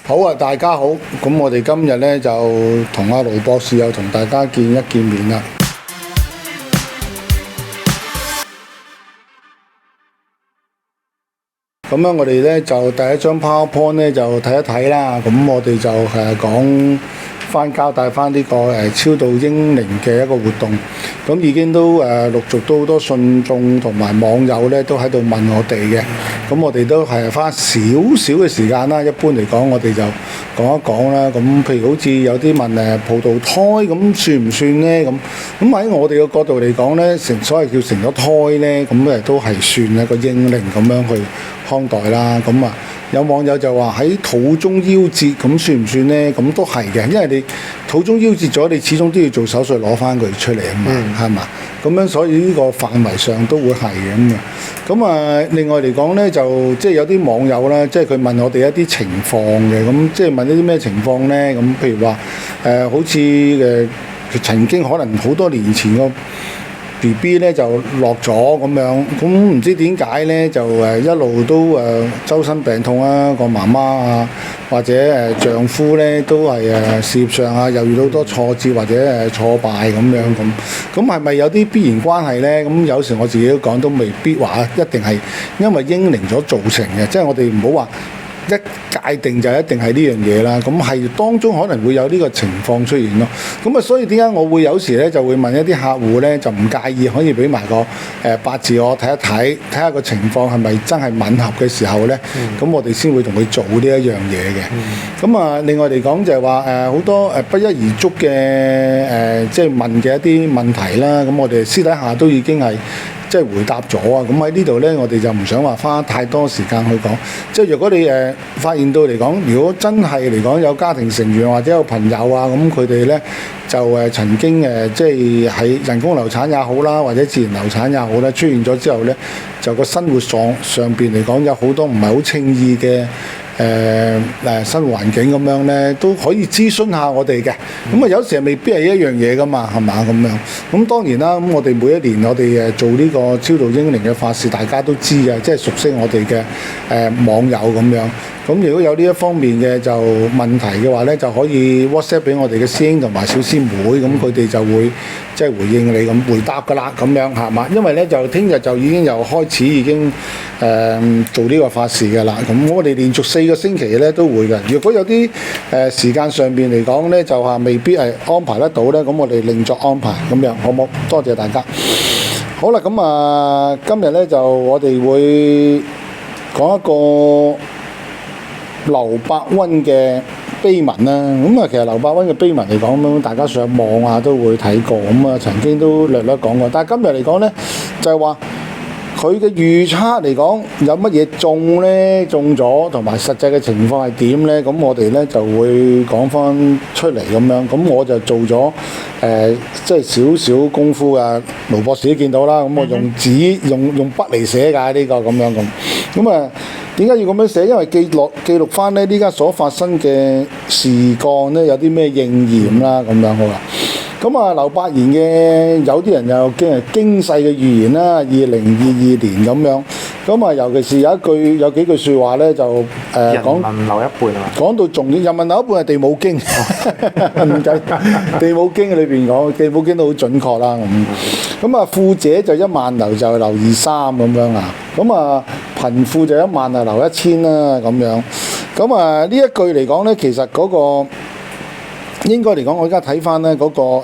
好啊，大家好。咁我哋今日咧就同阿盧博士又同大家見面啦。咁樣我哋咧就第一張 PowerPoint 咧就睇一睇啦。咁我哋就講交代翻呢個超度英靈嘅一個活動。咁已經都陸續都好多信眾同埋網友咧都喺度問我哋嘅。咁我哋都係花少少嘅時間啦。一般嚟講，我哋就講一講啦。咁譬如好似有啲問葡萄胎咁算唔算咧？咁喺我哋嘅角度嚟講咧，所謂叫成咗胎咧，咁都係算一個英靈咁樣去看待啦。咁啊，有網友就話喺肚中夭折咁算唔算咧？咁都係嘅，因為你肚中夭折咗，你始終都要做手術攞翻佢出嚟啊嘛，係嘛？咁樣所以呢個範圍上都會係嘅咁啊。咁啊，另外嚟講咧，就即係有啲網友啦，即係佢問我哋一啲情況嘅，咁即係問一啲咩情況咧？咁譬如話好似曾經可能好多年前個BB 咧就落咗咁樣，咁唔知點解咧就一路都周身病痛啊，個媽媽啊或者丈夫咧都係事業上啊又遇到好多挫折或者挫敗咁樣咁係咪有啲必然關係咧？咁有時我自己都講都未必話一定係因為英靈所造成嘅，即係我哋唔好話一界定就一定係呢樣嘢啦，咁係當中可能會有呢個情況出現咯。咁啊，所以點解我會有時咧就會問一啲客戶咧就唔介意可以俾埋個八字我睇一睇，睇下個情況係咪真係吻合嘅時候咧，咁我哋先會同佢做呢一樣嘢嘅。咁啊，另外嚟講就係話好多不一而足嘅即係問嘅一啲問題啦，咁我哋私底下都已經係即係回答咗啊！咁喺呢度咧，我哋就唔想話花太多時間去講。即係如果你發現到嚟講，如果真係嚟講有家庭成員或者有朋友啊，咁佢哋咧就曾經即係喺人工流產也好啦，或者自然流產也好啦，出現咗之後咧，就個生活上邊嚟講有好多唔係好稱意嘅生活環境咁樣咧，都可以諮詢下我哋嘅。咁啊，有時未必係一樣嘢噶嘛，係嘛咁樣。咁當然啦，咁我哋每一年我哋做呢個超度英靈嘅法事，大家都知嘅，即係熟悉我哋嘅網友咁樣。咁如果有呢一方面嘅就問題嘅話咧，就可以 WhatsApp 俾我哋嘅師兄同埋小師妹，咁佢哋就會即係回應你咁回答噶啦，咁樣係嘛？因為咧就聽日就已經又開始已經做呢個法事嘅啦。咁我哋連續4個星期咧都會嘅。如果有啲時間上邊嚟講咧，就未必係安排得到咧，咁我哋另作安排咁樣，好冇？多謝大家。好啦，咁啊，今日咧就我哋會講一個劉伯溫嘅碑文啦。咁啊，其實劉伯溫嘅碑文嚟講，咁大家上網啊都會睇過，咁啊曾經都略略講過。但係今日嚟講咧，就係話佢嘅預測嚟講有乜嘢中咧，中咗同埋實際嘅情況係點咧？咁我哋咧就會講翻出嚟咁樣。咁我就做咗即係少少功夫啊。盧博士都見到啦。咁我用紙用筆嚟寫㗎呢個咁樣咁。咁啊，點解要咁樣寫？因為記錄翻咧呢家所發生嘅事幹咧有啲咩應驗啦咁樣好啦。咁啊，劉伯言嘅有啲人又驚係經世嘅預言啦，2022年咁樣。咁啊，尤其是有幾句説話咧，就講人民留一半啊嘛。講到重點，人民留一半係地母經，唔計地母經裏邊講，地母經都好準確啦咁。咁啊，富者就1萬留就留2、3咁樣啊。咁啊，貧富就1萬啊留1000啦咁樣。咁啊，呢一句嚟講咧，其實嗰個應該嚟講，我而家睇翻咧嗰個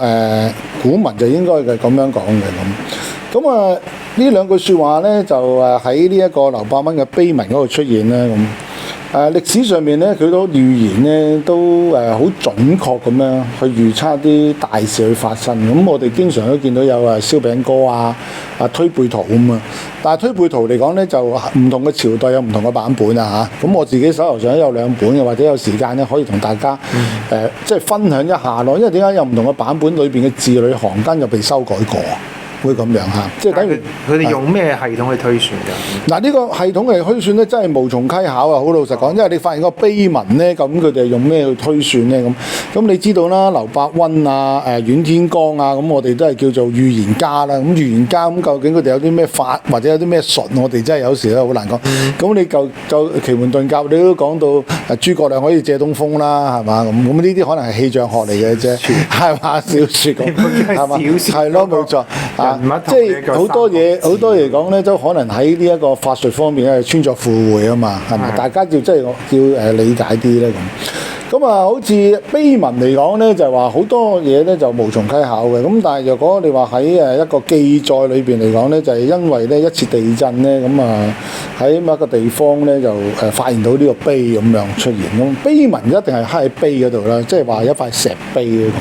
古文就應該係咁樣講嘅咁。咁啊，呢兩句説話咧就喺呢一個劉伯溫嘅碑文嗰度出現啦咁。歷史上面咧，佢都預言咧都好準確咁樣去預測啲大事去發生。咁我哋經常都見到有燒餅歌啊、推背圖咁啊。但係推背圖嚟講咧，就唔同嘅朝代有唔同嘅版本啊嚇。咁我自己手頭上都有2本嘅，或者有時間咧可以同大家即係分享一下咯。因為點解有唔同嘅版本裏邊嘅字裏行間又被修改過？會咁樣嚇，即係等於佢哋用咩系統去推算㗎？嗱，呢個系統嘅推算咧，真係無從稽考啊！好老實講，因為你發現個碑文咧，咁佢哋係用咩去推算咧？咁你知道啦，劉伯溫啊、阮天罡啊，咁我哋都係叫做預言家啦。咁預言家咁究竟佢哋有啲咩法或者有啲咩術，我哋真係有時咧好難講。咁你就奇門遁甲，你都講到諸葛亮可以借東風啦，係嘛？咁呢啲可能係氣象學嚟嘅啫，係嘛？小説咁係嘛？係咯，冇錯啊！即係好多嘢嚟講咧，都可能喺呢一個法術方面咧穿鑿附會啊嘛，係咪？大家要即係要理解啲咧咁。咁啊，好似碑文嚟講咧，就係話好多嘢咧就無從稽考嘅。咁但係若果你話喺一個記載裏邊嚟講咧，就係因為咧一次地震咧，咁啊喺某一個地方咧就發現到呢個碑咁樣出現。咁碑文一定係刻喺碑嗰度啦，即係話一塊石碑咁。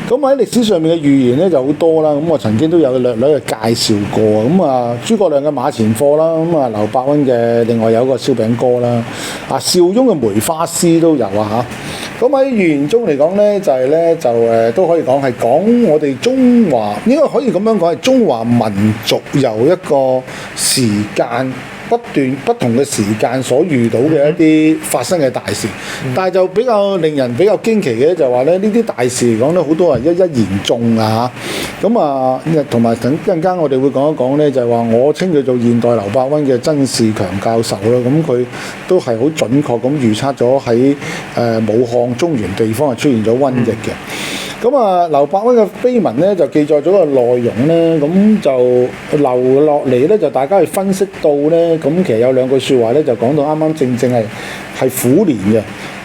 咁喺歷史上面嘅預言咧就好多啦，咁我曾經都有略略嘅介紹過。咁啊，諸葛亮嘅馬前課啦，咁啊劉伯溫嘅另外有個燒餅歌啦，啊邵雍嘅梅花詩都有啊嚇。咁喺預言中嚟講咧，就係咧就都可以講係講我哋中華，應該可以咁樣講係中華民族由一個時間不同嘅時間所遇到嘅一啲發生嘅大事，但係就比較令人比較驚奇嘅就係話咧，呢啲大事嚟講咧，好多人一言中啊嚇，咁啊同埋等陣間我哋會講一講咧，就係話我稱佢做現代劉伯溫嘅曾仕強教授啦，咁佢都係好準確咁預測咗喺武漢中原地方係出現咗瘟疫嘅。咁啊，劉伯溫嘅碑文咧就記載咗個內容咧，咁就留落嚟咧，就大家去分析到咧，咁其實有兩句説話咧，就講到啱啱正係虎年嘅。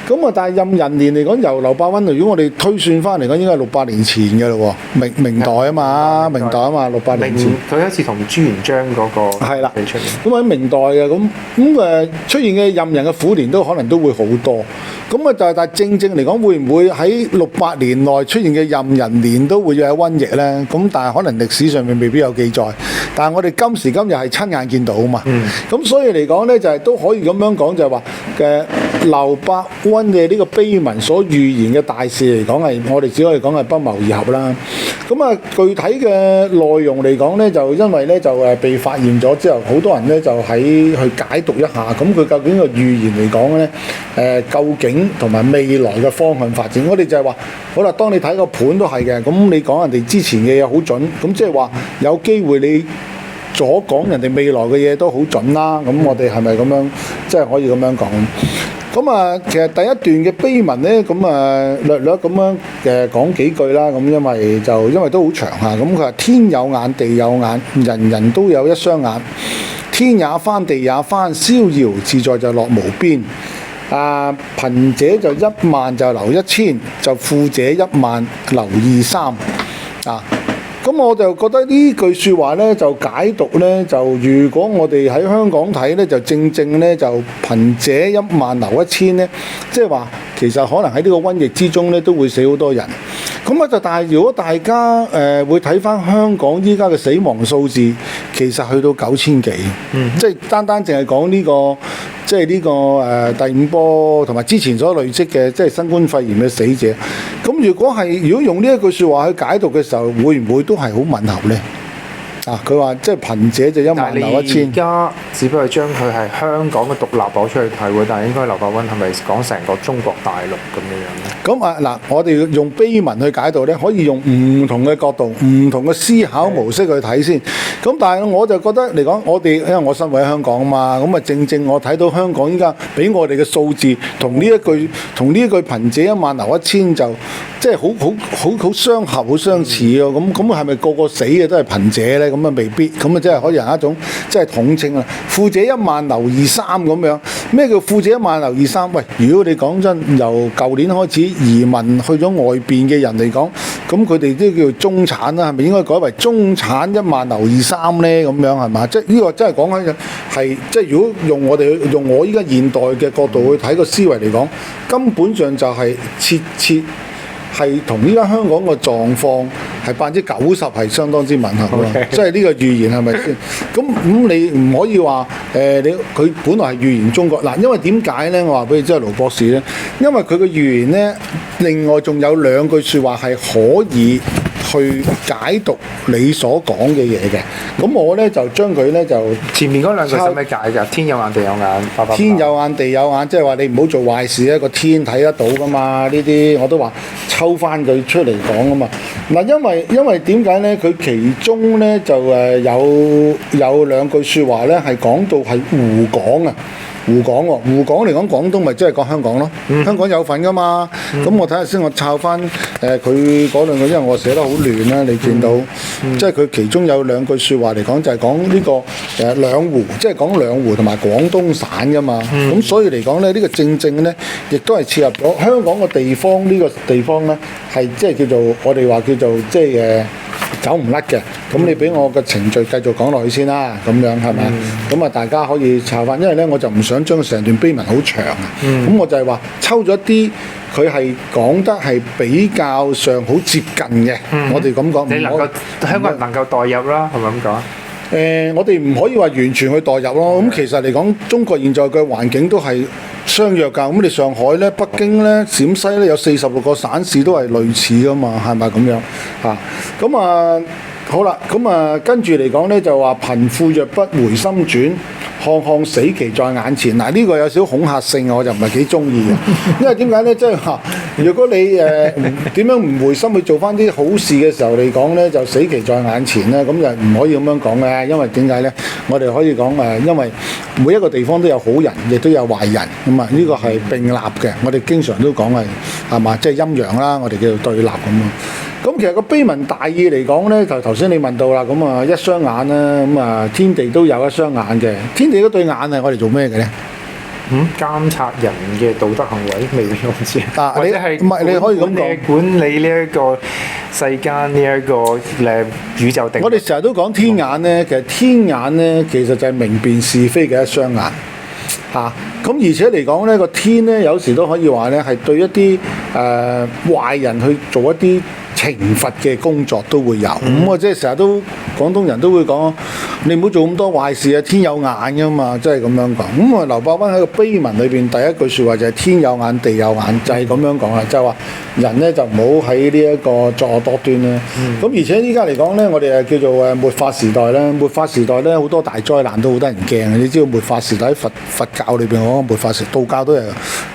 咁啊，但係壬寅年嚟講，由劉伯溫，如果我哋推算翻嚟講，應該係600年前嘅咯喎，明代啊嘛，600年前。佢一次同朱元璋嗰個係啦，出現。咁喺明代嘅，咁出現嘅壬寅嘅虎年都可能都會好多。咁啊，但係正嚟講，會唔會喺600年內出現嘅壬寅年都會有瘟疫咧？咁但係可能歷史上面未必有記載。但係我哋今時今日係親眼見到啊嘛。咁所以嚟講咧，就係都可以咁樣講，就係話嘅劉伯溫嘅呢個碑文所預言嘅大事嚟講係，我哋只可以講係不謀而合啦。咁啊，具體嘅內容嚟講咧，就因為咧就被發現咗之後，好多人咧就去解讀一下，咁佢究竟個預言嚟講咧，究竟同埋未來嘅方向發展，我哋就係話，好啦，當你睇個盤都係嘅，咁你講人哋之前嘅嘢好準，咁即係話有機會你所講人哋未來嘅嘢都好準啦。咁我哋係咪咁樣，即係可以咁樣講？咁啊，其實第一段嘅碑文咧，咁啊略咁樣講幾句啦。咁因為都好長嚇。咁佢話天有眼，地有眼，人人都有一雙眼。天也翻，地也翻，逍遙自在就樂無邊。貧者就10000就留1000，就富者10000留23。咁我就覺得呢句説話咧，就解讀咧，就如果我哋喺香港睇咧，就正咧就貧者10000留1000咧，即係話其實可能喺呢個瘟疫之中咧都會死好多人。咁啊就但係如果大家會睇翻香港依家嘅死亡數字，其實去到9000幾，即係單淨係講呢個。即係呢個第5波同埋之前所累積嘅即係新冠肺炎嘅死者，咁如果用呢一句説話去解讀嘅時候，會唔會都係好吻合呢？佢話即係貧者就10000留1000。而家只不過將佢係香港嘅獨立攞出去睇喎，但係應該劉伯溫係咪講成個中國大陸咁樣咧？咁我哋用碑文去解讀咧，可以用唔同嘅角度、唔同嘅思考模式去睇先。咁但係我就覺得嚟講，因為我身為香港嘛，咁啊正我睇到香港依家俾我哋嘅數字同呢一句貧者10000留1000就即係好相合、好相似喎。咁係咪個死嘅都係貧者咧？咁啊未必，咁啊即係可以有一種即係統稱啦。富者10000留23咁樣，咩叫富者10000留23？喂，如果你講真，由舊年開始移民去咗外邊嘅人嚟講，咁佢哋都叫中產啦，係咪應該改為中產10000留23咧？咁樣係嘛？即係呢個真係講緊係即係如果用我依家現代嘅角度去睇個思維嚟講，根本上就係切。係同依家香港嘅狀況係90%係相當之吻合嘅，即係呢個預言係咪先？咁你唔可以話佢本來係預言中國嗱，因為點解咧？我話俾你知啊，盧博士咧，因為佢嘅預言咧，另外仲有2句説話係可以去解讀你所講嘅嘢嘅。咁我咧就將佢咧就前面嗰兩句使咩解㗎？天有眼，地有眼，天有眼，地有眼，即係話你唔好做壞事咧，個天睇得到噶嘛。呢啲我都話抽翻佢出嚟講啊嘛。嗱，因為點解咧？佢其中咧就有兩句説話咧係講到係滬港啊。滬港喎，滬港嚟講廣東咪即係講香港咯，香港有份噶嘛。咁我睇下先，我抄翻佢嗰兩句，因為我寫得好亂啦，你見到，即係佢其中有兩句説話嚟講，就係講呢個兩湖，即係講兩湖同埋廣東省噶嘛。咁所以嚟講咧，呢個正正咧，亦都係切入咗香港個地方，呢個地方咧係即係叫做我哋話叫做即係走唔甩嘅。咁你俾我個程序繼續講落去先啦，咁樣係咪？咁啊大家可以抄翻，因為咧我就唔想將成段碑文好長啊。咁我就係話抽咗啲佢係講得係比較上好接近嘅，我哋咁講。你能夠香港人能夠代入啦，係咪咁講？我哋唔可以話完全去代入咯。咁其實嚟講，中國現在嘅環境都係相若㗎。咁你上海咧、北京咧、陝西咧有46個省市都係類似㗎嘛，係咪咁樣嚇？咁啊好啦，咁啊跟住嚟講咧就話貧富若不回心轉，看看死期在眼前。嗱，呢個有少少恐嚇性，我就唔係幾中意嘅。因為點解咧？即係話，如果你點樣唔回心去做翻啲好事嘅時候嚟講咧，就死期在眼前咧，咁就唔可以咁樣講嘅。因為點解咧？我哋可以講因為每一個地方都有好人，亦都有壞人咁啊。呢個係並立嘅。我哋經常都講係嘛，即係陰陽啦，我哋叫做對立咁啊。咁其實個碑文大意嚟講咧，就頭先你問到啦，咁啊一雙眼啦，咁啊天地都有一雙眼嘅，天地嗰對眼係我哋做咩嘅咧？監察人嘅道德行為，未必我知。或者係唔係你可以咁講，管理呢一個世間呢一個宇宙定。我哋成日都講天眼咧，其實天眼咧其實就係明辨是非嘅一雙眼嚇。咁而且嚟講咧，個天咧有時都可以話咧係對一啲壞人去做一啲懲罰嘅工作都會有。咁我即係成日都廣東人都會講，你唔好做咁多壞事啊！天有眼噶嘛，即係咁樣講。咁啊，劉伯溫喺個碑文裏邊第一句説話就係天有眼，地有眼，就係咁樣講啦，就係話人咧就唔好喺呢一個作惡多端啦。咁而且依家嚟講咧，我哋叫做末法時代啦。末法時代咧好多大災難都好得人驚嘅。你知道末法時代喺佛教裏邊講末法時，道教都有，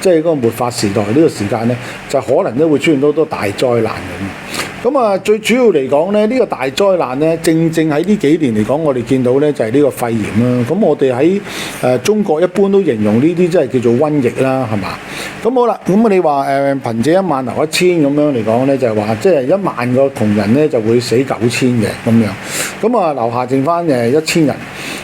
即係嗰個末法時代呢個時間咧，就可能都會出現到好多大災難咁。咁啊，最主要嚟講咧，呢個大災難咧，正正喺呢幾年嚟講，我哋見到咧就係呢個肺炎啦。咁我哋喺中國一般都形容呢啲即係叫做瘟疫啦，係嘛？咁好啦，咁你話貧者1萬留1千咁樣嚟講咧，就係話即係1萬個窮人咧就會死9千嘅咁樣。咁啊，留下剩翻1000人。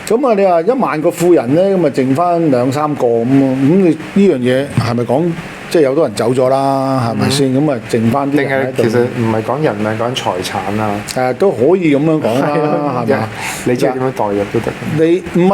咁啊，你話1萬個富人咧，咁啊剩翻2-3個咁啊，咁你呢樣嘢係咪講？即係有好多人走咗啦，係咪先？咁啊，剩翻啲人喺度。定係其實唔係講人命，講財產啊。都可以咁樣講啦，係嘛？你中意點樣代入都得。你唔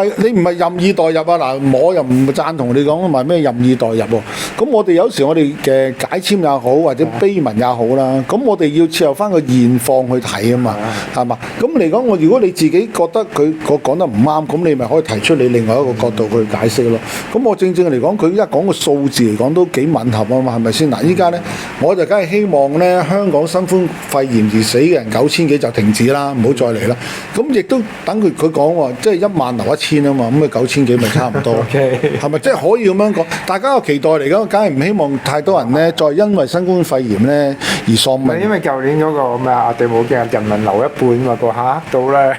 係任意代入啊！嗱，我又唔贊同你講話咩任意代入喎。咁我哋有時我哋嘅解籤也好，或者碑文也好啦，咁我哋要切入翻個現況去睇啊嘛，係嘛？咁嚟講，如果你自己覺得佢講得唔啱，咁你咪可以提出你另外一個角度去解釋咯。咁我正正嚟講，佢而家講個數字嚟講都幾吻合啊嘛，係咪先？嗱，依家咧我就梗係希望咧香港新冠肺炎而死嘅人9000幾就停止啦，唔好再嚟啦。咁亦都等佢講喎，即係1萬留1千啊嘛，咁啊9000幾咪差唔多，係咪？即係可以咁樣講？大家個期待嚟講，梗係唔希望太多人咧再因為新冠肺炎咧而喪命。因為舊年嗰個咩啊地冇嘅人民留一半嘛，個嚇到咧。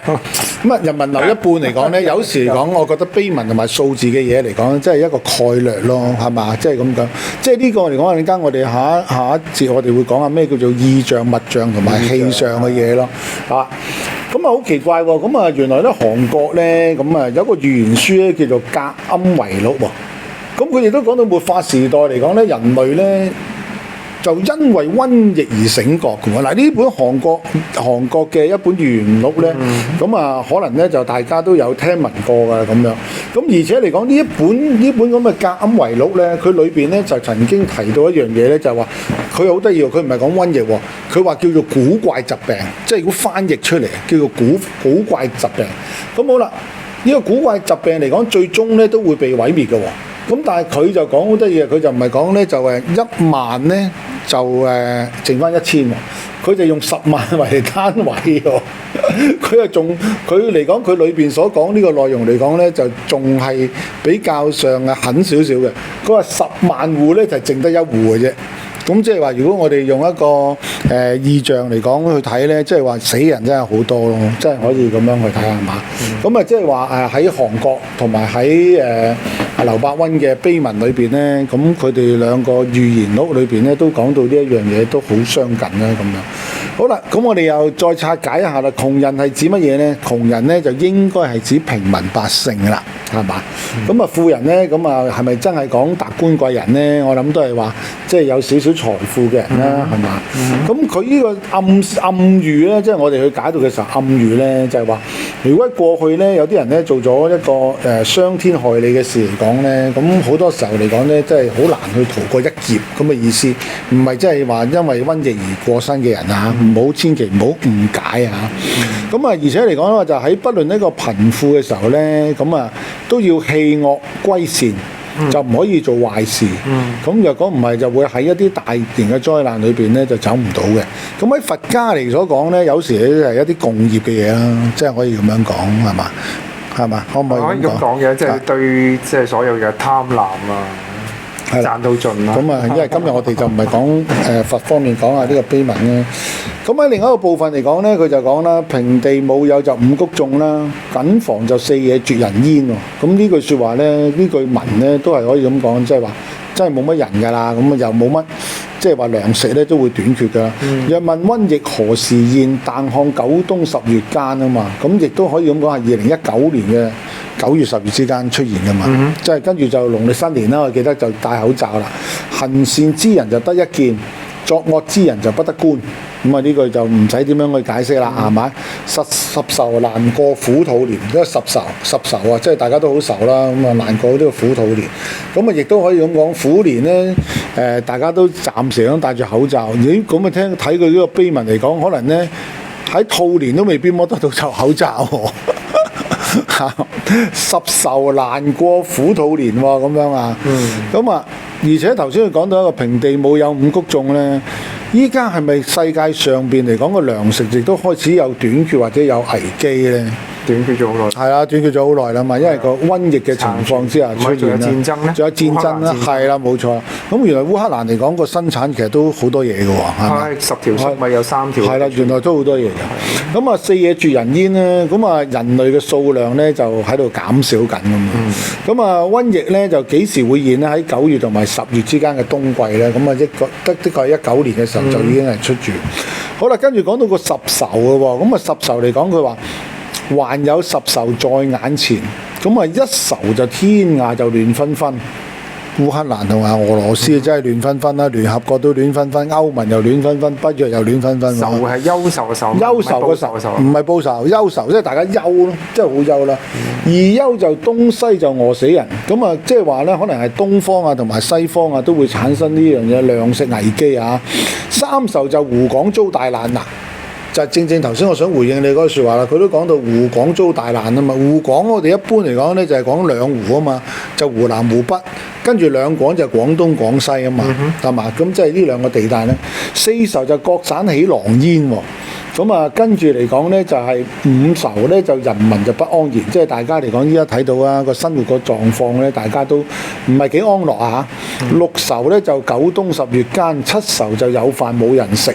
咁啊，人民留一半嚟講咧，有時嚟講，我覺得碑文同埋數字嘅嘢嚟講，即係一個概略咯，係嘛？即係咁講，即係呢個嚟講，陣間我哋下一節我哋會講下咩叫做意象、物象同埋氣象嘅嘢咯，啊！咁啊好奇怪喎！咁啊原來咧韓國咧咁啊有個預言書咧叫做《格庵遺錄》喎，咁佢哋都講到末法時代嚟講咧，人類咧就因為瘟疫而醒覺嘅喎。嗱，呢本韓國嘅一本預言錄咧，咁啊可能咧就大家都有聽聞過㗎咁樣。咁而且嚟講呢本咁嘅《格庵遺錄》咧，佢裏邊咧就曾經提到一樣嘢咧，就係話佢好得意喎，佢唔係講瘟疫喎，佢話叫做古怪疾病，即係如果翻譯出嚟叫做古怪疾病。咁好啦，呢個古怪疾病嚟講，最終咧都會被毀滅嘅喎。咁但係佢就講好得意嘅，佢就唔係講咧就1萬咧就剩翻1000喎，佢就用10萬為單位喎。佢嚟講，佢裏邊所講呢個內容嚟講咧，就仲係比較上狠少少嘅。佢話10萬戶咧就淨得1戶嘅啫。咁即係話，如果我哋用一個意象嚟講去睇咧，即係話死人真係好多咯，真係可以咁樣去睇下係嘛？咁啊，即係話喺韓國同埋喺劉伯溫嘅碑文裏邊咧，咁佢哋兩個預言錄裏邊咧都講到呢一樣嘢都好相近啦咁樣。好啦，咁我哋又再拆解一下啦。窮人係指乜嘢咧？窮人咧就應該係指平民百姓啦，係嘛？咁啊富人咧，咁啊係咪真係講達官貴人咧？我諗都係話即係有少少財富嘅人啦，係嘛？咁佢呢個暗喻咧，即係我哋去解讀嘅時候，暗喻咧就係話，如果過去咧有啲人咧做咗一個傷天害理嘅事嚟講咧，咁好多時候嚟講咧，即係好難去逃過一劫咁嘅意思，唔係即係話因為瘟疫而過身嘅人啊，千祈唔好誤解啊！咁啊，而且嚟講咧，就喺不論呢個貧富嘅時候咧，咁啊都要棄惡歸善。就唔可以做壞事，咁若果唔係就會喺一啲大型嘅災難裏邊咧就走唔到嘅。咁喺佛家嚟所講咧，有時咧係一啲共業嘅嘢啦，即係可以咁樣講係嘛？係嘛？可唔可以咁講嘅？即係對即係所有嘅貪婪啊！賺到盡啦！咁啊，因為今日我哋就唔係講佛方面講下呢個碑文咧。咁喺另一個部分嚟講咧，佢就講啦：平地冇有就五穀種啦，謹防就四野絕人煙喎。咁呢句説話咧，呢句文咧都係可以咁講，即係話真係冇乜人㗎啦。咁啊又冇乜即係話糧食咧都會短缺㗎。若問瘟疫何時現？但看九冬10月間啊嘛。咁亦都可以咁講係2019年嘅9月10月之間出現㗎嘛。即係跟住就農曆新年啦，我記得就戴口罩啦。行善之人就得一見，作惡之人就不得觀。咁啊呢句就唔使點樣去解釋啦，係咪？十愁難過苦土年，因為十愁啊，即係大家都好愁啦。咁啊難過呢個苦土年，咁啊亦都可以咁講，苦年咧大家都暫時咁戴住口罩。咦咁啊睇佢呢個碑文嚟講，可能咧喺兔年都未必摸得到就口罩喎。十愁難過苦土年喎，咁樣啊。咁啊，而且頭先佢講到一個平地冇有五穀種咧。依家係咪世界上邊嚟講個糧食亦都開始有短缺或者有危機咧？短缺咗好耐。係啊，短缺咗好耐啦嘛，因為個瘟疫嘅情況之下出現啦。仲有戰爭咧？仲有戰爭啦，係啦，冇錯。咁原來烏克蘭嚟講個生產其實都好多嘢嘅喎，係咪？10條粟米有3條。係啦，原來都好多嘢嘅。咁啊，四野絕人煙咧，咁啊人類嘅數量咧就喺度減少緊咁嘛。咁啊瘟疫咧就幾時會現咧？喺9月同埋10月之間嘅冬季咧，咁啊的確係19年嘅時候就已經係出住。好啦，跟住講到個十愁嘅喎，咁啊十愁嚟講，佢話還有十愁在眼前，咁啊一愁就天下就亂紛紛。烏克蘭同埋俄羅斯真係亂紛紛啦，聯合國都亂紛紛，歐盟又亂紛紛，北約又亂紛紛。愁係憂愁嘅愁，憂愁嘅愁，唔係報仇，憂愁即係大家憂咯，即係好憂啦。二憂就東西就餓死人，咁啊即係話咧，可能係東方啊同埋西方啊都會產生呢樣嘢糧食危機啊。三愁就湖廣遭大難嗱。就正正頭先我想回應你嗰句説話啦，佢都講到湖廣遭大難啊嘛。湖廣我哋一般嚟講咧就係講兩湖啊嘛，就湖南湖北，跟住兩廣就廣東廣西啊嘛，係嘛？咁即係呢兩個地帶咧。四愁就各省起狼煙喎。咁啊，跟住嚟講咧，就係五愁咧，就人民就不安然，即係大家嚟講，依家睇到啊個生活個狀況咧，大家都唔係幾安樂啊嚇。六愁咧就九冬10月間，七愁就有飯冇人食，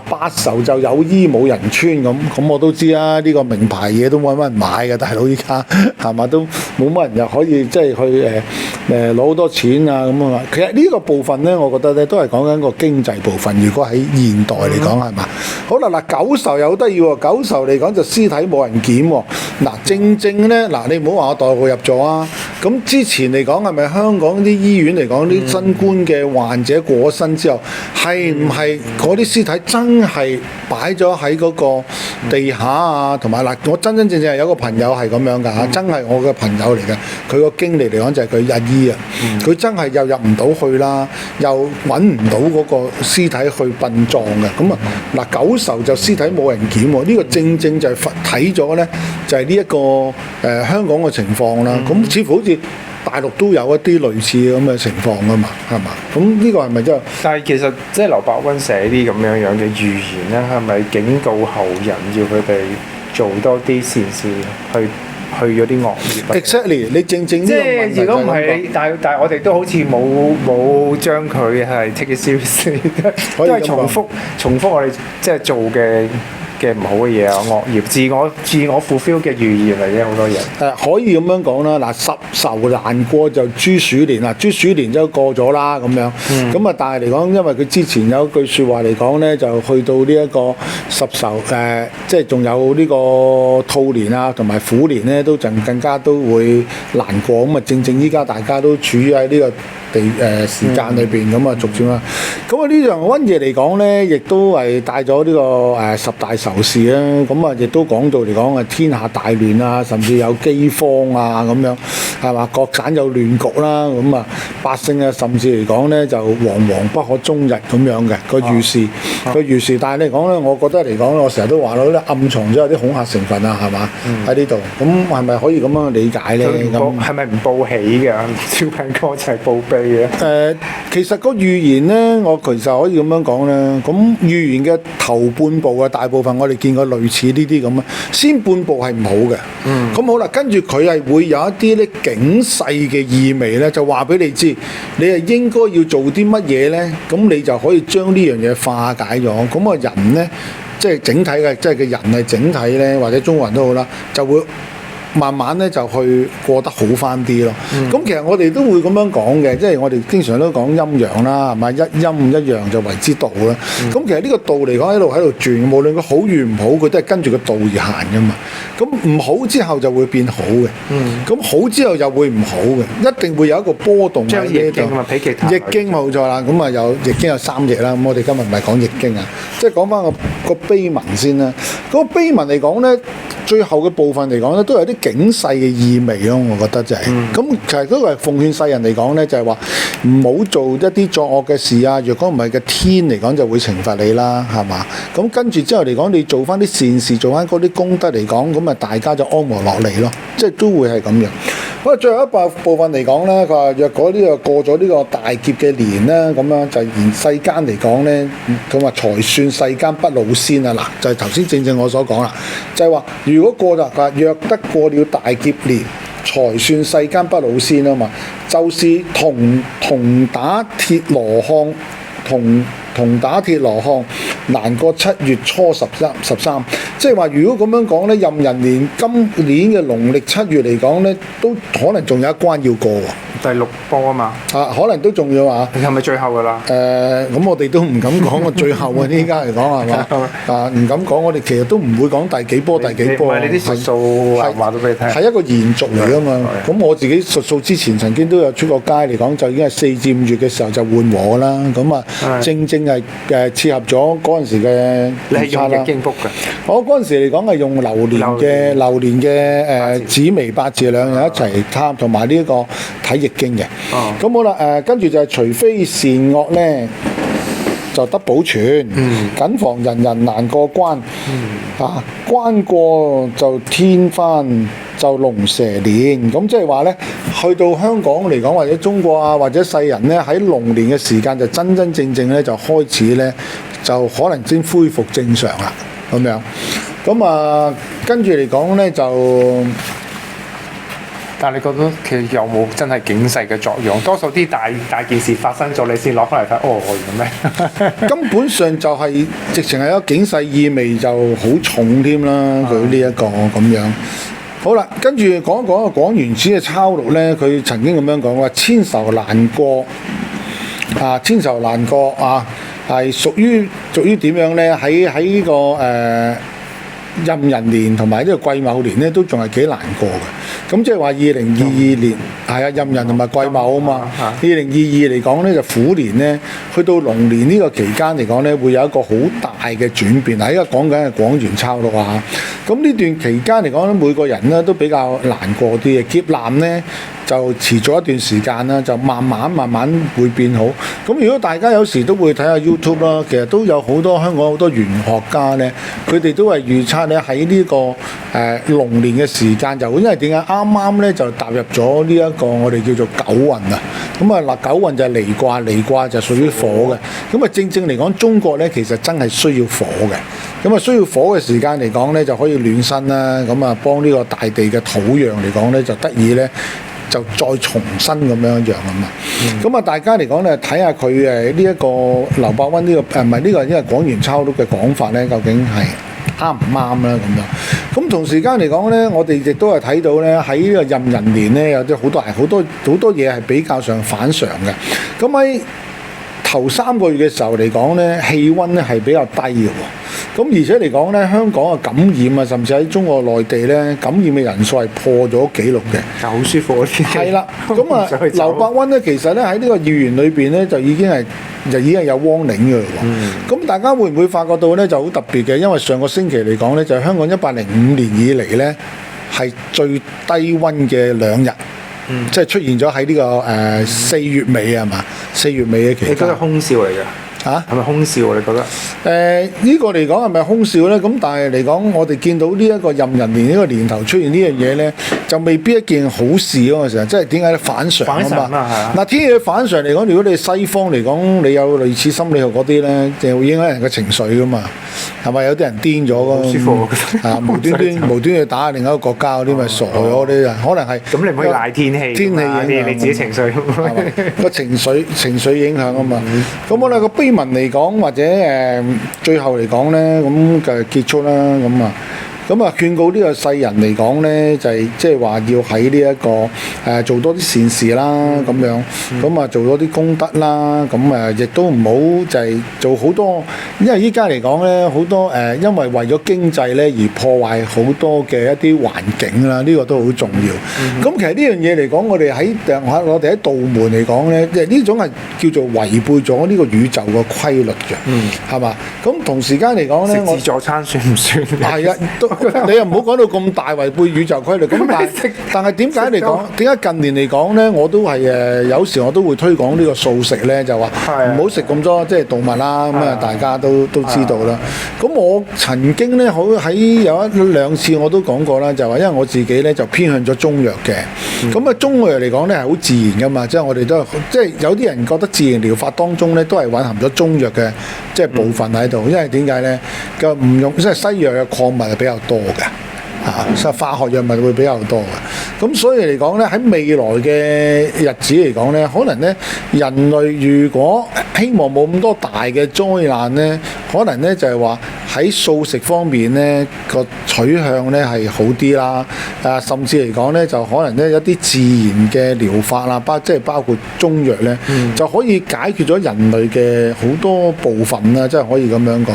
八愁就有衣冇人穿咁。咁我都知啊，呢個名牌嘢都冇乜人買嘅，大佬依家係嘛，都冇乜人又可以即係去攞好多錢啊咁啊。其實呢個部分咧，我覺得咧都係講緊個經濟部分。如果喺現代嚟講係嘛，好啦嗱。九愁又好得意喎，九愁嚟講就屍體冇人檢喎。嗱，正咧，嗱你唔好話我代號入座啊。咁之前嚟講係咪香港啲醫院嚟講啲新冠嘅患者過咗身之後，係唔係嗰啲屍體真係擺咗喺嗰個地下啊？同埋嗱，我真正係有個朋友係咁樣㗎嚇，真係我嘅朋友嚟嘅。佢個經歷嚟講就係佢日醫啊，佢真係又入唔到去啦，又揾唔到嗰個屍體去殯葬嘅。咁啊嗱，九愁就屍體冇人檢喎，呢個正就係睇咗咧，就係呢一個香港嘅情況啦。咁似乎好似似大陸都有一啲類似咁嘅情況噶嘛，係嘛？咁呢個係咪真係？但係其實即係劉伯溫寫啲咁樣嘅預言咧，係咪警告後人要佢哋做多啲善事去咗啲惡業？Exactly， 你正呢即個問題係如果唔係，但係我哋都好似冇將佢係 take it seriously，都係重複我哋即係做嘅唔好嘅嘢啊，惡業，自我 fulfill 嘅預言嚟嘅好多嘢。可以咁樣講啦，嗱，十愁難過就豬鼠年啦，豬鼠年就過咗啦咁樣。咁啊，但係嚟講，因為佢之前有一句説話嚟講咧，就去到呢一個十愁即係仲有呢個兔年啊，同埋虎年咧，都更加都會難過。咁啊，正依家大家都處於喺呢個時間裏邊咁啊，逐漸啦。咁啊，呢樣瘟疫嚟講咧，亦都係帶咗呢個十大仇事啦。咁啊，亦都講到嚟講啊，天下大亂啊，甚至有饑荒啊咁樣，係嘛？各省有亂局啦。咁啊，百姓啊，甚至嚟講咧，就惶惶不可終日咁樣嘅個預示。但係嚟講咧，我覺得嚟講，我成日都話咯，暗藏咗有啲恐嚇成分啊，係嘛？喺呢度。咁係咪可以咁樣理解咧？咁係咪唔報喜嘅？小朋哥就係報悲嘅。其實個預言咧，我其實可以咁樣講咧。咁預言嘅頭半部啊，大部分我哋見過類似呢啲咁啊，先半部係唔好嘅。咁好啦，跟住佢係會有一啲咧警世嘅意味咧，就話俾你知，你係應該要做啲乜嘢咧，咁你就可以將呢樣嘢化解咗。咁啊人咧，即係整體嘅，即係嘅人係整體咧，或者中國人都好啦，就會慢慢咧就去過得好翻啲咯。咁其實我哋都會咁樣講嘅，即係我哋經常都講陰陽啦，係咪？一陰一陽就為之道啦。咁其實呢個道嚟講，一路喺度轉，無論佢好與唔好，佢都係跟住個道而行噶嘛。咁唔好之後就會變好嘅，咁好之後又會唔好嘅，一定會有一個波動喺呢度。易經冇錯啦，咁啊有易經有3易啦。咁我哋今日唔係講易經啊，即係講翻個碑文先啦。嗰個碑文嚟講咧，最後嘅部分嚟講咧，都有啲警世嘅意味咯。我覺得就係咁，其實都係奉勸世人嚟講咧，就係話唔好做一啲作惡嘅事啊。若果唔係嘅天嚟講就會懲罰你啦，係嘛？咁跟住之後嚟講，你做翻啲善事，做翻嗰啲功德嚟講，咁啊大家就安和落嚟咯。即係都會係咁樣。好啦，最後一部分嚟講咧，佢話若果呢個過咗呢個大劫嘅年咧，咁樣就言世間嚟講咧，佢話才算世間不老仙啊！嗱，就係頭先正我所講啦，就係話如果過咗若得過了大劫年，才算世間不老仙啊嘛，就是同打鐵羅漢同打鐵羅漢難過7月初13，即係話如果咁樣講咧，壬寅年今年嘅農曆7月嚟講咧，都可能仲有一關要過喎。第6波啊嘛，可能都仲要啊。係咪最後㗎啦？咁我哋都唔敢講個最後啊！依家嚟講係嘛？唔敢講，我哋其實都唔會講第幾波。唔係你啲術數話到俾你聽，係一個延續嚟㗎嘛。咁我自己術數之前曾經都有出過街嚟講，就已經係4至5月嘅時候就緩和啦。咁啊，正係切合咗嗰陣時嘅。你係用易經卜㗎？我嗰陣時嚟講係用流年嘅紫微八字兩樣一齊探，同埋呢一個睇易經嘅。咁好啦，跟住就係除非善惡咧，就得保存，謹防人人難過關。關過就天翻就龍蛇年。咁即係話咧，去到香港嚟講，或者中國啊，或者世人咧，喺龍年嘅時間就真正咧就開始咧，就可能先恢復正常啦。咁樣，咁啊，跟住嚟講咧就。但係你覺得其實有冇真係警世嘅作用？多數啲大件事發生咗，你先攞翻嚟睇。原來咩？根本上就係直情係有警世意味就好重添啦。佢呢一個咁樣。好啦，跟住講一講個廣元寺嘅抄錄咧，佢曾經咁樣講話：千愁難過千愁難過啊，係屬於點樣咧？喺呢個壬寅年同埋呢個癸卯年咧，都仲係幾難過嘅。咁即係話2022年係壬寅同埋癸卯啊嘛。2022嚟講咧就虎年咧，去到龍年呢個期間嚟講咧，會有一個好大嘅轉變。嗱，依家講緊係廣元抄錄啊。咁呢段期間嚟講咧，每個人咧都比較難過啲嘅劫難咧。就遲咗一段時間啦，就慢慢會變好。咁如果大家有時都會睇下 YouTube 啦，其實都有好多香港好多玄學家咧，佢哋都係預測咧喺呢個龍年嘅時間就，因為點解啱啱咧就踏入咗呢一個我哋叫做九運啊。咁啊嗱，九運就係離卦，離卦就屬於火嘅。咁啊正嚟講，中國咧其實真係需要火嘅。咁啊需要火嘅時間嚟講咧，就可以暖身啦。咁啊幫呢個大地嘅土壤嚟講咧，就得以咧就再重新咁樣啊嘛。咁啊大家嚟講咧，睇下佢呢一個劉伯溫呢個唔係呢個，因為廣元抄錄嘅講法咧，究竟係啱唔啱啦咁樣。咁同時間嚟講咧，我哋亦都係睇到咧喺呢個壬寅年咧，有啲好多嘢係比較上反常嘅。咁喺頭3個月嘅時候嚟講咧，氣温咧係比較低嘅喎。咁而且嚟講咧，香港嘅感染啊，甚至喺中國內地咧感染嘅人數係破咗紀錄嘅，就好舒服嗰啲。係啦，咁啊，劉伯溫咧，其實咧喺呢個預言裏邊咧，就已經係有 warning 嘅喎。咁大家會唔會發覺到咧就好特別嘅？因為上個星期嚟講咧，就係香港1805年以嚟咧係最低温嘅2日。即係出現咗喺呢個4月尾係嘛？4月尾嘅期間。你覺得空少嚟嘅？係咪空少啊？你覺得？呢個嚟講係咪空少咧？咁但係嚟講，我哋見到呢一個壬寅年呢個年頭出現呢樣嘢咧，就未必一件好事嗰陣時候，即係點解咧？反常啊嘛。嗱，天氣反常嚟講，如果你西方嚟講，你有類似心理學嗰啲咧，就會影響人嘅情緒噶嘛。係咪有啲人癲咗㗎？舒服無端去打另一個國家嗰啲，咪傻咗嗰啲啊？可能係。咁你唔可以賴天氣。天氣影響你自己情緒。個情緒影響啊嘛。咁我哋個悲文嚟講，或者最後嚟講咧，咁就結束啦。咁啊勸告呢個世人嚟講咧，就係即係話要喺呢一個做多啲善事啦，咁樣咁啊做多啲功德啦，咁亦都唔好就係做好多，因為依家嚟講咧好多因為為咗經濟咧而破壞好多嘅一啲環境啦，呢個都好重要。咁其實呢樣嘢嚟講，我哋喺道門嚟講咧，即係呢種係叫做違背咗呢個宇宙嘅規律嘅，係嘛？咁同時間嚟講咧，食自助餐算唔算？係啊，你又唔好講到咁大違背宇宙規律。咁但係點解嚟講？點解近年嚟講咧，我都係有時我都會推廣呢個素食咧，就話唔好食咁多即係動物啦。咁啊，大家都知道啦。咁我曾經咧，好喺有1-2次我都講過啦，就話因為我自己咧就偏向咗中藥嘅。咁啊，中藥嚟講咧係好自然噶嘛，即係我哋都即係有啲人覺得自然療法當中咧都係蘊含咗中藥嘅即係部分喺度。因為點解咧？就唔用即係西藥嘅礦物係比較多嘅。所以化學藥物會比較多嘅，咁所以嚟講咧，喺未來嘅日子嚟講咧，可能咧人類如果希望冇咁多大嘅災難咧，可能咧就係話喺素食方面咧個取向咧係好啲啦，甚至嚟講咧就可能咧一啲自然嘅療法啦，即係包括中藥咧，就可以解決咗人類嘅好多部分啦，即係可以咁樣講，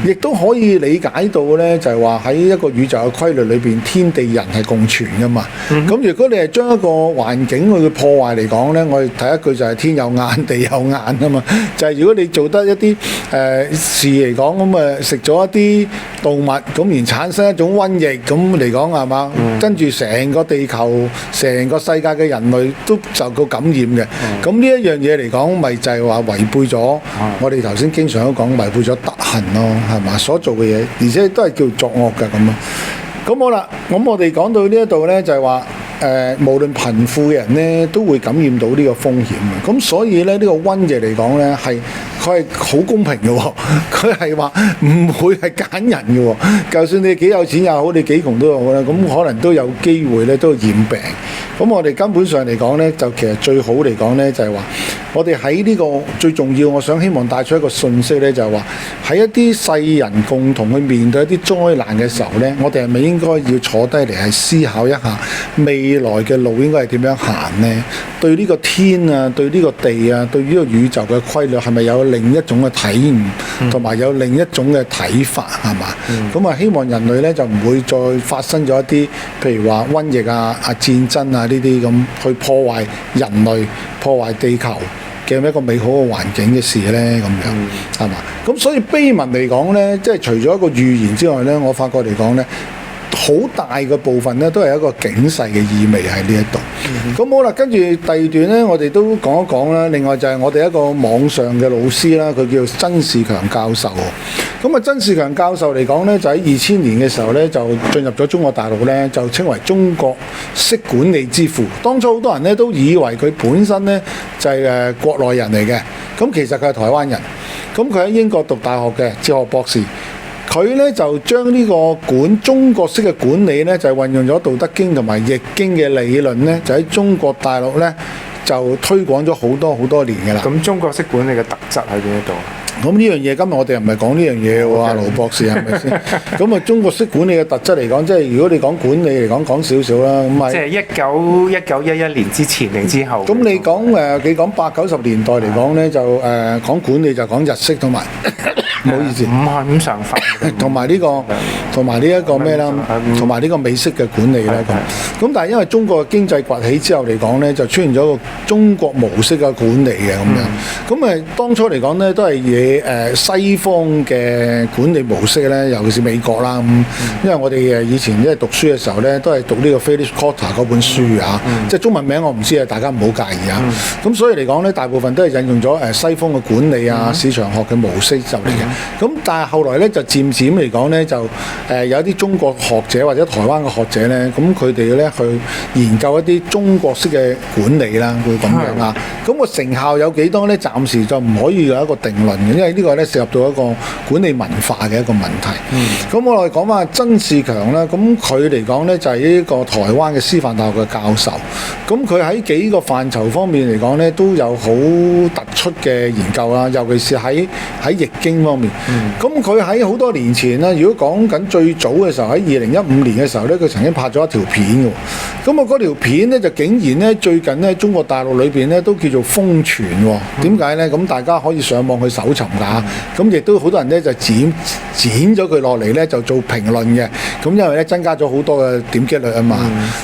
亦都可以理解到咧就係話喺一個宇宙嘅規律裏邊，天地人係共存噶嘛。咁如果你係將一個環境去破壞嚟講咧，我哋睇一句就係天有眼地有眼啊嘛。就係如果你做得一啲事嚟講，咁食咗一啲動物，咁而產生一種瘟疫，咁嚟講係嘛？跟住成個地球、成個世界嘅人類都受到感染嘅。咁呢一樣嘢嚟講，咪就係話違背咗我哋頭先經常都講違背咗德行咯，係嘛？所做嘅嘢，而且都係叫作惡㗎咁咯。咁好啦，咁我哋講到呢一度咧，就係話無論貧富嘅人咧，都會感染到呢個風險嘅。咁所以咧，呢個瘟疫嚟講咧，佢係好公平嘅喎。佢係話唔會係揀人嘅喎。就算你幾有錢又好，你幾窮都好啦，咁可能都有機會咧都染病。咁我哋根本上嚟講咧，就其實最好嚟講咧，就係話我哋喺呢個最重要，我想希望帶出一個訊息咧，就係話喺一啲世人共同去面對一啲災難嘅時候咧，我哋係咪應該要坐低嚟係思考一下未來嘅路應該係點樣行呢？對呢個天啊，對呢個地啊，對呢個宇宙嘅規律係咪有另一種嘅體悟，同埋有另一種嘅睇法係嘛？咁啊，希望人類咧就唔會再發生咗一啲譬如話瘟疫啊、戰爭啊呢啲咁去破壞人類、破壞地球嘅一個美好嘅環境嘅事咧，咁樣係嘛？咁所以碑文嚟講咧，即係除咗一個預言之外咧，我發覺嚟講咧，好大嘅部分咧都係一個警示嘅意味喺呢一度。咁好啦，跟住第二段咧，我哋都講一講啦。另外就係我哋一個網上嘅老師啦，佢叫曾仕強教授。咁啊，曾仕強教授嚟講咧，就喺2000年嘅時候咧，就進入咗中國大陸咧，就稱為中國式管理之父。當初好多人咧都以為佢本身咧就係國內人嚟嘅，咁其實佢係台灣人。咁佢喺英國讀大學嘅哲學博士。佢咧就將呢個中國式嘅管理咧，就係運用咗《道德經》同埋《易經》嘅理論咧，就喺中國大陸咧就推廣咗好多年㗎啦。咁中國式管理嘅特質喺邊一度？咁呢樣嘢今日我哋又唔係講呢樣嘢喎，阿盧博士係咪先？咁啊，中國式管理嘅特質嚟講，即係如果你講管理嚟講，講少少啦。咁係即係1911年之前定之後？咁你講80-90年代嚟講咧，就講管理就講日式同埋，唔好意思，唔係咁常法，同埋呢一個咩啦，同埋呢個美式嘅管理啦咁。咁但係因為中國嘅經濟崛起之後嚟講咧，就出現咗一個中國模式嘅管理嘅咁樣。咁當初嚟講咧，都係以西方嘅管理模式咧，尤其是美國啦咁。因為我哋以前讀書嘅時候咧，都係讀呢個 Philip Kotler 嗰本書啊，即係中文名我唔知啊，大家唔好介意啊。咁所以嚟講咧，大部分都係引用咗西方嘅管理啊、市場學嘅模式就嚟嘅。咁但係後來咧就漸漸嚟講咧，就有啲中國學者或者台灣嘅學者咧，咁佢哋咧去研究一啲中國式嘅管理啦，會咁樣啊。咁個成效有幾多咧？暫時就唔可以有一個定論嘅，因為呢個咧涉及到一個管理文化嘅一個問題。咁我哋講翻曾仕強啦，咁佢嚟講咧就係呢個台灣嘅師範大學嘅教授。咁佢喺幾個範疇方面嚟講咧，都有好突出嘅研究啦，尤其是喺易經方面。咁佢喺好多年前啦，如果講緊最早嘅時候，喺2015年嘅時候咧，佢曾經拍咗一條片嘅。咁啊，嗰條片咧就竟然咧最近咧中國大陸裏邊咧都叫做瘋傳喎。點解咧？咁大家可以上網去搜尋㗎。咁亦都好多人咧就剪咗佢落嚟咧，就做評論嘅。咁因為咧增加咗好多嘅點擊率啊嘛。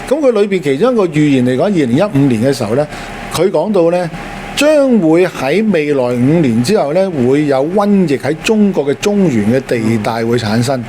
咁佢裏邊其中一個預言嚟講，2015年嘅時候咧，佢講到咧，將會喺未來5年之後咧，會有瘟疫喺中國嘅中原嘅地帶會產生。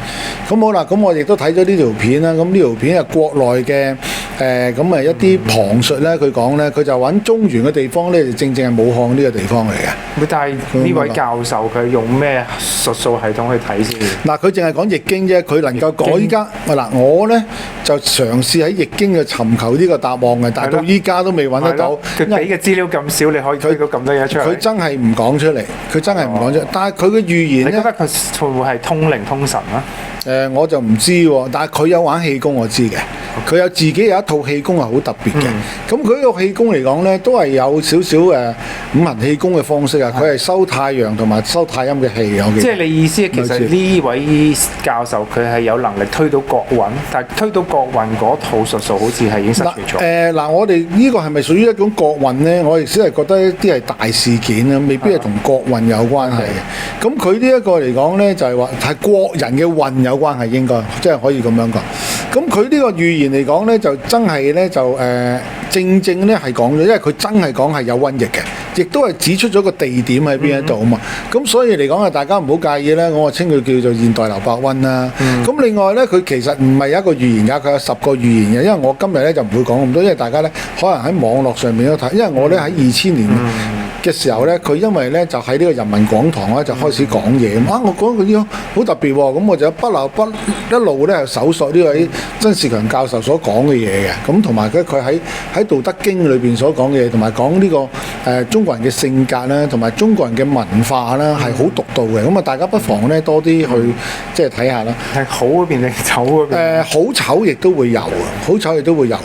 咁好啦，咁我亦都睇咗呢條片啦。咁呢條片係國內嘅咁一啲旁述咧，佢講咧，佢就揾中原嘅地方咧，正正係武漢呢個地方嚟嘅。但係呢位教授佢用咩術數系統去睇先？嗱，佢淨係講易經啫，佢能夠講依家嗱，我咧就嘗試喺易經去尋求呢個答案嘅，但係到依家都未揾得到。佢俾嘅資料咁少，你可以推到咁多嘢出嚟。佢真係唔講出嚟，但係佢嘅預言咧，你覺得佢會唔會係通靈通神啊？我就唔知喎，但係佢有玩氣功，我知嘅。佢有自己有一套氣功係好特別嘅。咁佢呢個氣功嚟講咧，都係有少少五行氣功嘅方式啊。佢係收太陽同埋收太陰嘅氣。即係你意思，其實呢位教授佢係有能力推到國運，但係推到國運嗰套術數好似係已經失傳咗。嗱，我哋呢個係咪屬於一種國運咧？我亦只係覺得一啲係大事件啦，未必係同國運有關係嘅。咁佢呢一個嚟講咧，就係話係國人嘅運有關係，應該即係可以咁樣講。咁佢呢個預言嚟講咧，就真係咧就正正咧係講咗，因為佢真係講係有瘟疫嘅，亦都係指出咗個地點喺邊一度啊嘛。咁所以嚟講啊，大家唔好介意咧，我稱佢叫做現代劉伯溫啦。咁另外咧，佢其實唔係一個預言㗎，佢有10個預言嘅。因為我今日咧就唔會講咁多，因為大家咧可能喺網絡上面都睇，因為我咧喺2000年嘅時候咧，佢因為咧就喺呢個人民廣場咧就開始講嘢。我講佢呢個好特別喎，咁我就一路咧搜索呢位曾仕強教授所講嘅嘢嘅。咁同埋佢喺《道德經》裏邊所講嘅嘢，同埋講呢個中國人嘅性格啦，同埋中國人嘅文化啦，係好獨到嘅。咁啊，大家不妨咧多啲去即係睇下啦。係好嗰邊定醜嗰邊？好醜亦都會有啊，好醜亦都會有。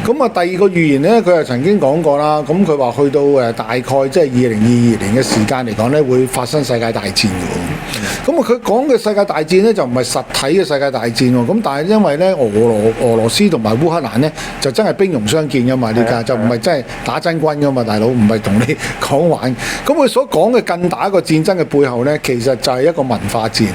咁啊，第二個預言咧，佢係曾經講過啦。咁佢話去到大概即係2022年嘅時間嚟講咧，會發生世界大戰嘅。咁啊，佢講嘅世界大戰咧就唔係實體嘅世界大戰喎。咁但係因為咧俄羅斯同埋烏克蘭咧就真係兵戎相見㗎嘛，呢家就唔係真係打真軍㗎嘛，大佬唔係同你講玩。咁佢所講嘅更大一個戰爭嘅背後咧，其實就係一個文化戰。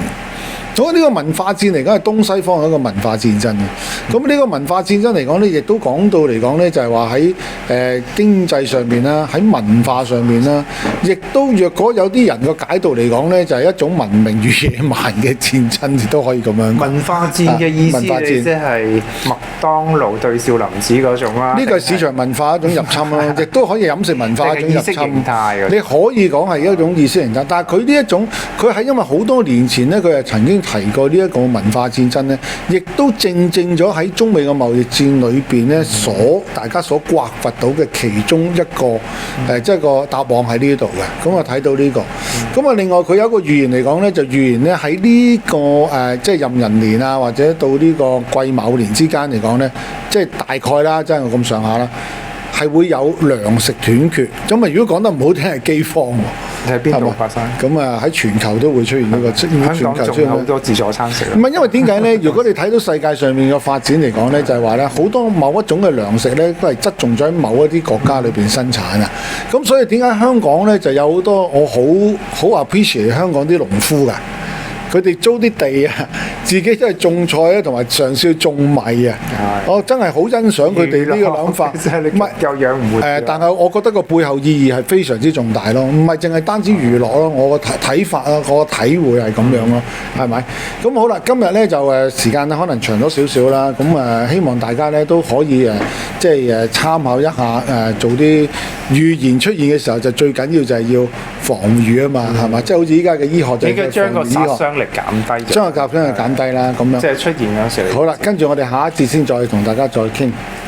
咁呢個文化戰嚟講係東西方嘅一個文化戰爭嘅。咁呢個文化戰爭嚟講咧，亦都講到嚟講咧，就係話喺經濟上面啦，喺文化上面啦，亦都若果有啲人個解讀嚟講咧，就係一種文明與野蠻嘅戰爭，亦都可以咁樣講。文化戰嘅意思，文化戰即係麥當勞對少林寺嗰種啦。呢個係市場文化一種入侵咯，亦都可以飲食文化一種入侵。意識形態你可以講係一種意識形態，但係佢呢一種，佢係因為好多年前咧，佢係曾經提過呢一個文化戰爭咧，亦都正咗喺中美嘅貿易戰裏邊咧，大家所刮掘到嘅其中一個即係個答案喺呢度嘅。咁我睇到呢個。咁啊，另外佢有一個預言嚟講咧，就預言咧喺呢個即係壬寅年啊，或者到呢個癸卯年之間嚟講咧，即係大概啦，即係咁上下啦。係會有糧食斷缺，咁啊如果講得唔好聽係饑荒喎。你喺邊度發生？咁啊喺全球都會出現呢個，香港仲有好多自助餐食。唔係因為點解咧？如果你睇到世界上面嘅發展嚟講咧，就係話咧好多某一種嘅糧食咧都係側重咗喺某一啲國家裏邊生產啊。咁所以點解香港咧就有好多我好 appreciate 香港啲農夫㗎？佢哋租啲地啊，自己都係種菜啊，同埋嘗試去種米啊。我真係好欣賞佢哋呢個諗法。唔係又養唔活。但係我覺得個背後意義係非常之重大咯，唔係淨係單止娛樂咯。我個睇法啊，我個體會係咁樣咯，係咪？咁好啦，今日咧就時間可能長咗少少啦。咁希望大家咧都可以即係參考一下做啲預言出現嘅時候，就最緊要就係要防禦啊嘛，係嘛？即係好似依家嘅醫學就應該將個殺傷力減低，將個殺傷力減低啦，咁樣。即係出現嗰時。好啦，跟住我哋下一節先再同大家再傾。